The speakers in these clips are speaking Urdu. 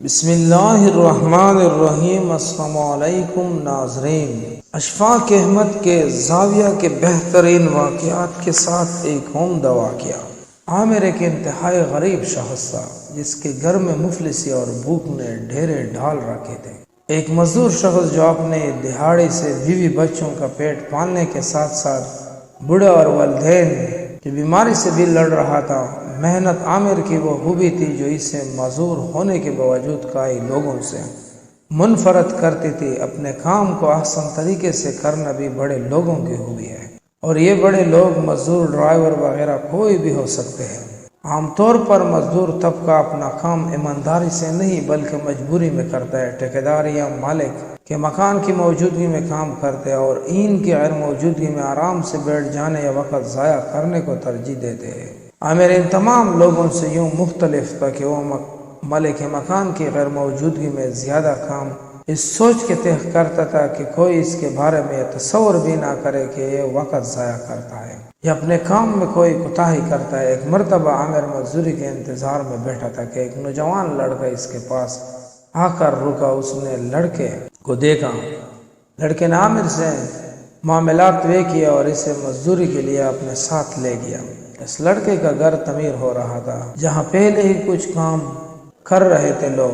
بسم اللہ الرحمن الرحیم۔ السلام علیکم ناظرین، اشفاق احمد کے زاویہ کے بہترین واقعات کے ساتھ ایک عمدہ واقعہ۔ عامر ایک انتہائی غریب شخص تھا جس کے گھر میں مفلسی اور بھوک نے ڈھیرے ڈھال رکھے تھے۔ ایک مزدور شخص جو اپنے دہاڑی سے بیوی بچوں کا پیٹ پالنے کے ساتھ ساتھ بوڑھا اور والدین کی بیماری سے بھی لڑ رہا تھا۔ محنت عامر کی وہ خوبی تھی جو اسے معذور ہونے کے باوجود کئی لوگوں سے منفرد کرتی تھی۔ اپنے کام کو احسن طریقے سے کرنا بھی بڑے لوگوں کی خوبی ہے، اور یہ بڑے لوگ مزدور، ڈرائیور وغیرہ کوئی بھی ہو سکتے ہیں۔ عام طور پر مزدور طبقہ اپنا کام ایمانداری سے نہیں بلکہ مجبوری میں کرتا ہے۔ ٹھیکیدار یا مالک کے مکان کی موجودگی میں کام کرتے ہیں اور ان کی غیر موجودگی میں آرام سے بیٹھ جانے یا وقت ضائع کرنے کو ترجیح دیتے ہیں۔ عامر ان تمام لوگوں سے یوں مختلف تھا کہ وہ مالک مکان کی غیر موجودگی میں زیادہ کام اس سوچ کے تحت کرتا تھا کہ کوئی اس کے بارے میں یہ تصور بھی نہ کرے کہ یہ وقت ضائع کرتا ہے یا اپنے کام میں کوئی کوتاہی کرتا ہے۔ ایک مرتبہ عامر مزدوری کے انتظار میں بیٹھا تھا کہ ایک نوجوان لڑکا اس کے پاس آ کر رکا۔ اس نے لڑکے کو دیکھا، لڑکے نے عامر سے معاملات طے کیا اور اسے مزدوری کے لیے اپنے ساتھ لے گیا۔ اس لڑکے کا گھر تعمیر ہو رہا تھا جہاں پہلے ہی کچھ کام کر رہے تھے لوگ۔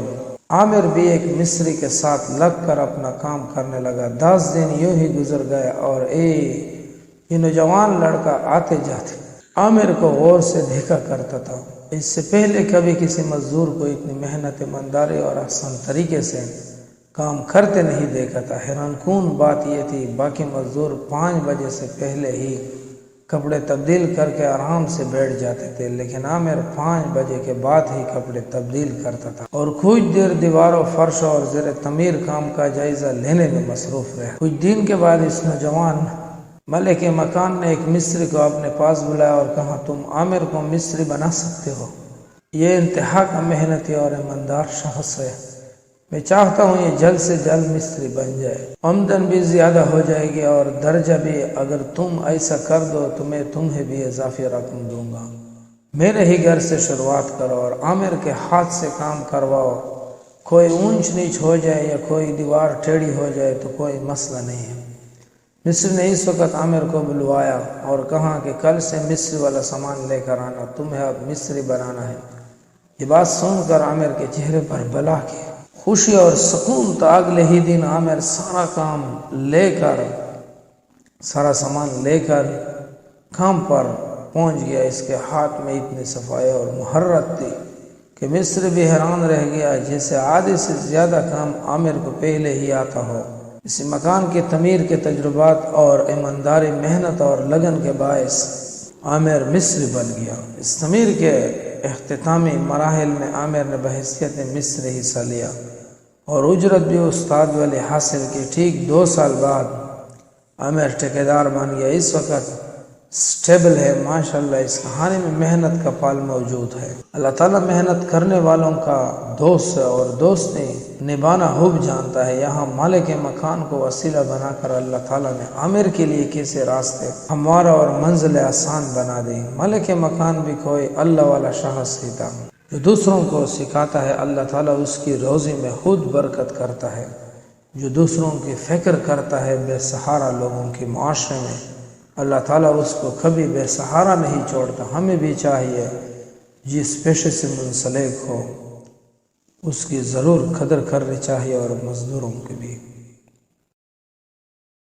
عامر بھی ایک مستری کے ساتھ لگ کر اپنا کام کرنے لگا۔ 10 دن یوں ہی گزر گئے اور یہ نوجوان لڑکا آتے جاتے عامر کو غور سے دیکھا کرتا تھا۔ اس سے پہلے کبھی کسی مزدور کو اتنی محنت، ایمانداری اور احسن طریقے سے کام کرتے نہیں دیکھا تھا۔ حیران کن بات یہ تھی، باقی مزدور 5 بجے سے پہلے ہی کپڑے تبدیل کر کے آرام سے بیٹھ جاتے تھے، لیکن عامر 5 بجے کے بعد ہی کپڑے تبدیل کرتا تھا اور کچھ دیر دیواروں، فرش اور زیر تعمیر کام کا جائزہ لینے میں مصروف رہا۔ کچھ دن کے بعد اس نوجوان مالک مکان نے ایک مستری کو اپنے پاس بلایا اور کہا، تم عامر کو مستری بنا سکتے ہو؟ یہ انتہا کا محنتی اور ایماندار شخص ہے۔ میں چاہتا ہوں یہ جلد سے جلد مستری بن جائے، آمدن بھی زیادہ ہو جائے گی اور درجہ بھی۔ اگر تم ایسا کر دو تو میں تمہیں بھی اضافی رقم دوں گا۔ میرے ہی گھر سے شروعات کرو اور عامر کے ہاتھ سے کام کرواؤ۔ کوئی اونچ نیچ ہو جائے یا کوئی دیوار ٹیڑھی ہو جائے تو کوئی مسئلہ نہیں ہے۔ مستری نے اس وقت عامر کو بلوایا اور کہا کہ کل سے مستری والا سامان لے کر آنا، تمہیں اب مستری بنانا ہے۔ یہ بات سن کر عامر کے چہرے پر بلا کی خوشی اور سکون تھا۔ اگلے ہی دن عامر سارا سامان لے کر کام پر پہنچ گیا۔ اس کے ہاتھ میں اتنی صفائی اور مہارت تھی کہ مستری بھی حیران رہ گیا، جیسے آدھے سے زیادہ کام عامر کو پہلے ہی آتا ہو۔ اسی مکان کی تعمیر کے تجربات اور ایمانداری، محنت اور لگن کے باعث عامر مستری بن گیا۔ اس تعمیر کے اختتامی مراحل میں عامر نے بحیثیت مستری حصہ لیا اور اجرت بھی استاد والی حاصل کی۔ ٹھیک 2 سال بعد عامر ٹھیکیدار بن گیا۔ اس وقت سٹیبل ہے۔ ماشاءاللہ اس کہانی میں محنت کا پھل موجود ہے۔ اللہ تعالیٰ محنت کرنے والوں کا دوست ہے اور دوستی نبھانا خوب جانتا ہے۔ یہاں مالک مکان کو وسیلہ بنا کر اللہ تعالیٰ نے عامر کے لیے کیسے راستے ہموار اور منزل آسان بنا دی۔ مالک مکان بھی کوئی اللہ والا شخص ہی تھا جو دوسروں کو سکھاتا ہے۔ اللہ تعالیٰ اس کی روزی میں خود برکت کرتا ہے۔ جو دوسروں کی فکر کرتا ہے، بے سہارا لوگوں کے معاشرے میں اللہ تعالیٰ اس کو کبھی بے سہارا نہیں چھوڑتا۔ ہمیں بھی چاہیے جس پیشے سے منسلک ہو اس کی ضرور قدر کرنی چاہیے اور مزدوروں کی بھی۔